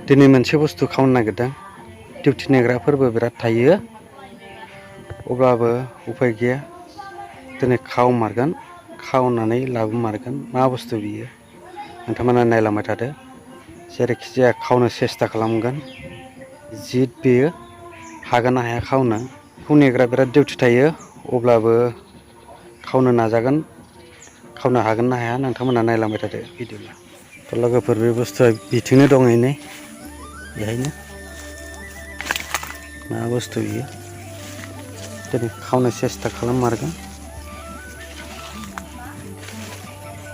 दिनै मोनसे बुस्थु खावनो नागिरदों डिउटि नेग्राफोरबो बिराद थायो अब्लाबो उफाय गैया दिनै खावमारगोन खावनानै लाबोमारगोन मा बुस्थु बियो नोंथांमोना नायलांबाय थादो जेरैखि जाया खावनो सेस्था खालामगोन जित बेयो हागोन ना हाया खावनो नेग्रा बिराद डिउटि थायो अब्लाबो खावनो नाजागोन खावनो हागोन ना हाया नोंथांमोना नायलांबाय थादो भिडिअ'आ थ' लोगोफोर बे बुस्थुआ बिथिंनो दङ नै बेहायनो मा बुस्थु बियो दिनै खावनो सेस्था खालाममारगोन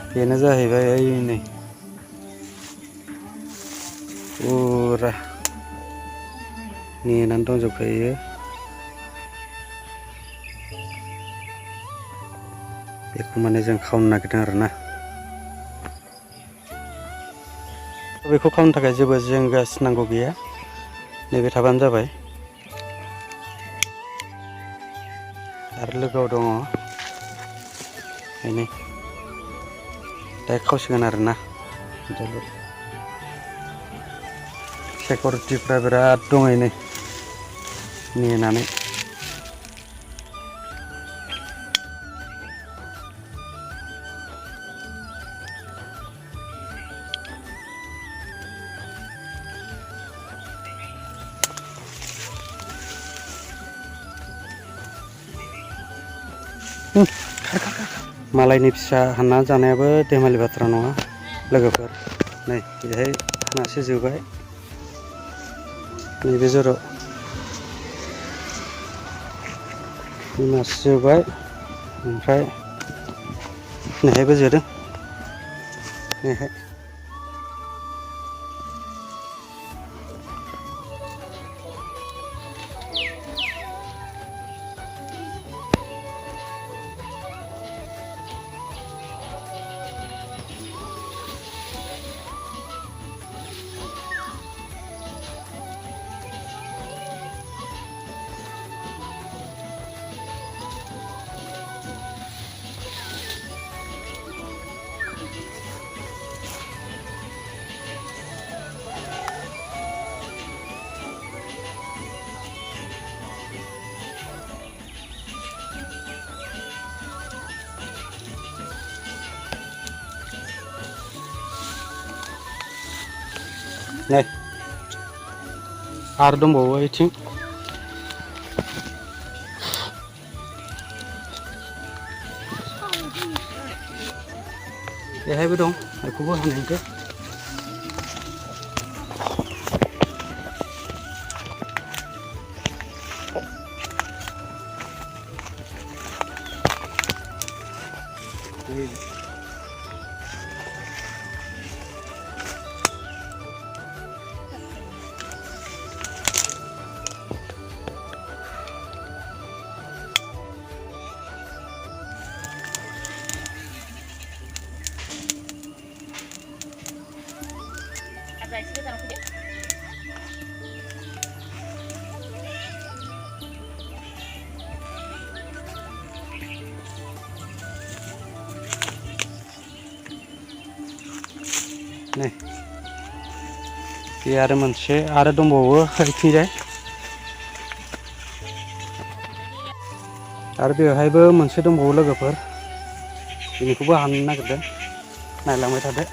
बेनो जाहैबाय ओइ नै फुरा नेनानै दंजोबखायो बेखौ माने जों खावनो नागिरदों आरोना बेखौ खावनो थाखाय जेबो जिंगासिनांगौ गैया नैबे थाबानो जाबाय आरो लोगोआव दङ नै दा खावसिगोन आरोना सिकिउरिटिफ्रा बिराद दङ नै नेनानै मालायनि फिसा हानना जानायाबो देमालि बाथ्रा नङा लोगोफोर नै बेहाय मासे जोबाय नैबे जराव मासे जोबाय ओमफ्राय नैहायबो जोदों नैहाय नै आरो दंबावो ओइथिं बेहायबो दं बेखौबो हानायदो नै बे आरो मोनसे आरो दंबावो ओइथिंजाय आरो बेवहायबो मोनसे दंबावो लोगोफोर बेनिखौबो हाननो नागिरदों नायलांबाय थादो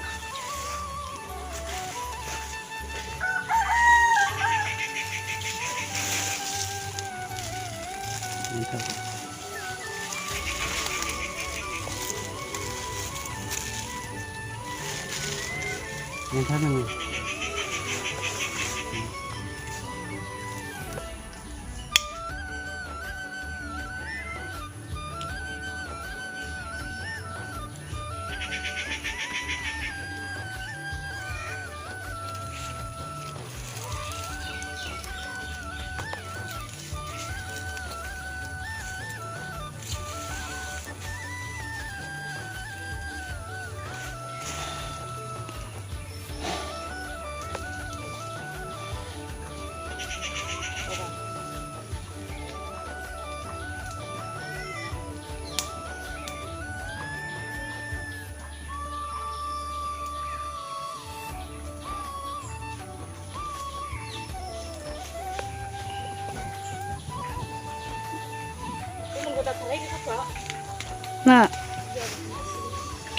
मा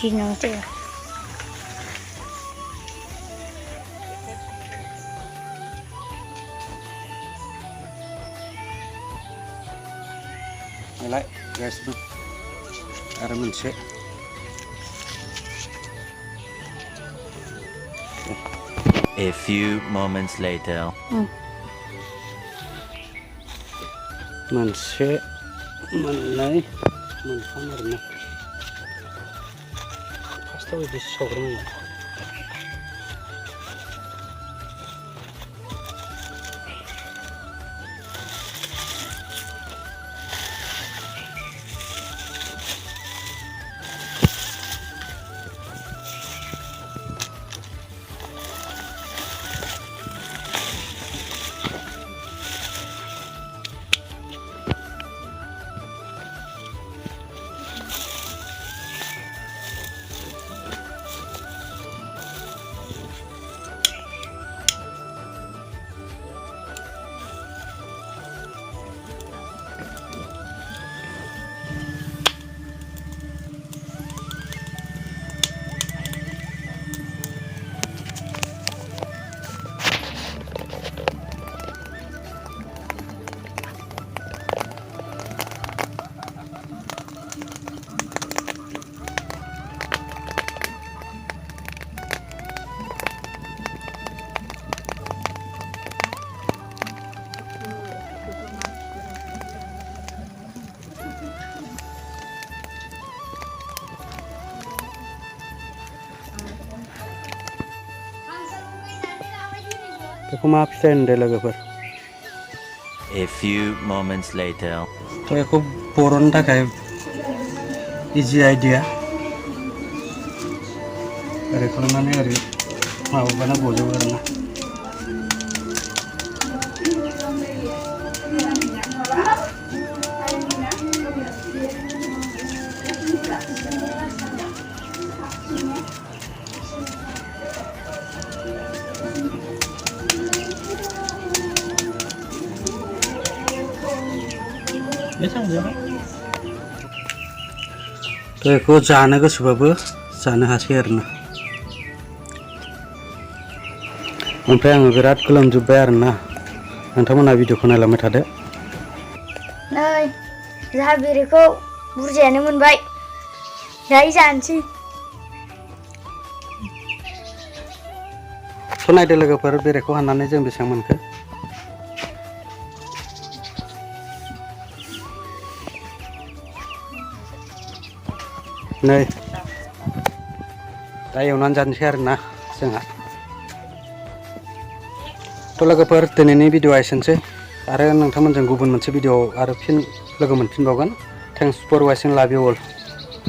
गिनांसो Lại guys ada moनसे A few moments later. मोनसे मोननै मोनथाम आरोना फार्स्टआव बिदि सावग्रोनांगौ बेखौ मा फिथाइ होनदों लोगोफोर A few moments later. थ' बेखौ बर'नो थाखाय इजि आइडिया ओरै खालामनानै ओरै माबाबानो गजोबो आरोना थ' बेखौ जानो गोसोबाबो जानो हासै आरोना ओमफ्राय आङो बिराद गोलोमजोब्बाय आरोना नोंथांमोना भिडिअखौ नायलांबाय थादो नै जोंहा बेरेखौ बुरजायानो मोनबाय दायो जानोसै थ' नायदो लोगोफोर बेरेखौ हाननानै जों बेसेबां मोनखो नै दा एवनानै जानोसै आरोना जोंहा थ' लोगोफोर दिनैनि भिडिअआ एसेनोसै आरो नोंथांमोनजों गुबुन मोनसे भिडिअआव आरो फिन लोगो मोनफिनबावगोन थेंक्स फर वाचिं लाभ इउ अल